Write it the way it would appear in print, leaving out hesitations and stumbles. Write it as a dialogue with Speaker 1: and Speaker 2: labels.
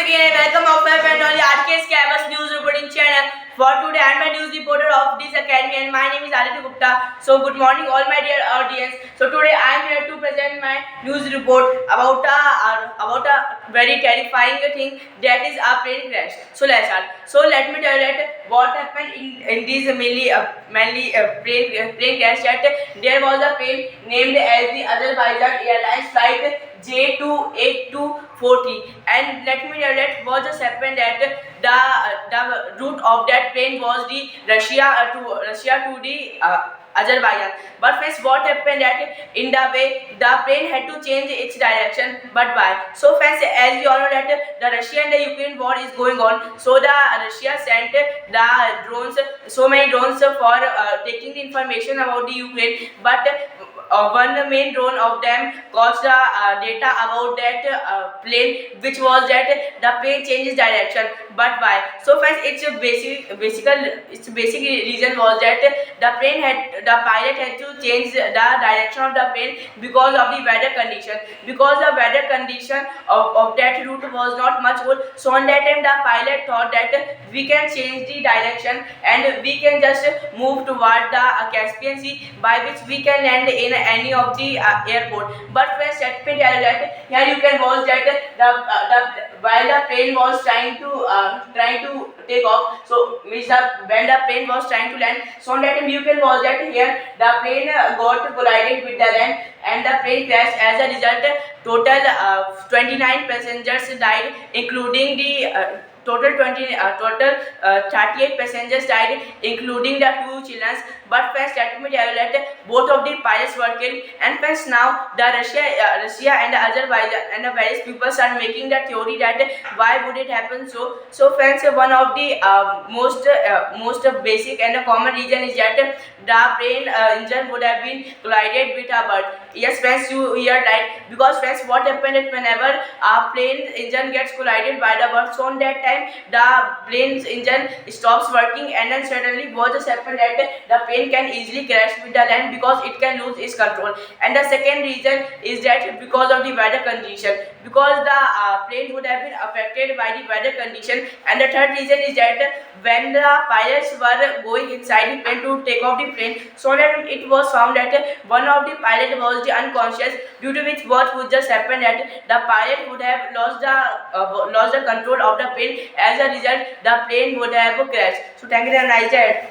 Speaker 1: everyone, welcome of my friend on the RK Scabbers News Reporting channel. For today, I am a news reporter of this academy and my name is Aditya Gupta. So good morning all my dear audience. So today I am here to present my news report about a very terrifying thing, that is a plane crash. So let's start. So let me tell you that what happened in this mainly plane crash, that there was a plane named as the Azerbaijan Airlines flight J28240, and let me tell you that what just happened, that the route of that plane was the Russia to the Azerbaijan. But friends, what happened, that in the way the plane had to change its direction. But why? So friends, as we all know that the Russia and the Ukraine war is going on, so the Russia sent the drones, so many drones for taking the information about the Ukraine. But one main drone of them got the data about that plane, which was that the plane changes direction. But why? So friends, its basic reason was that the pilot had to change the direction of the plane because of the weather condition, because the weather condition of that route was not much good. So on that time the pilot thought that we can change the direction and we can just move toward the Caspian Sea, by which we can land in any of the airport. But when let me tell you that here you can watch that while the plane was trying to take off, so means when the plane was trying to land, so on that time you can watch that here the plane got collided with the land and the plane crashed. As a result, total 29 passengers died, including the total 38 passengers died, including the two children. But friends, let me tell you that both of the pilots were killed. And friends, now the Russia and Azerbaijan and the various people are making the theory that why would it happen so. So friends, one of the most basic and common reason is that the plane engine would have been collided with a bird. Yes friends, you heard right, because friends, what happened is whenever a plane engine gets collided by the bird, so on that time the plane's engine stops working, and then suddenly what just happened, that the plane can easily crash with the land because it can lose its control. And the second reason is that because of the weather condition, because the plane would have been affected by the weather condition. And the third reason is that when the pilots were going inside the plane to take off the plane, so that it was found that one of the pilot was unconscious, due to which what would just happen, that the pilot would have lost the control of the plane. As a result, the plane would have crashed. So thank you, and nice day.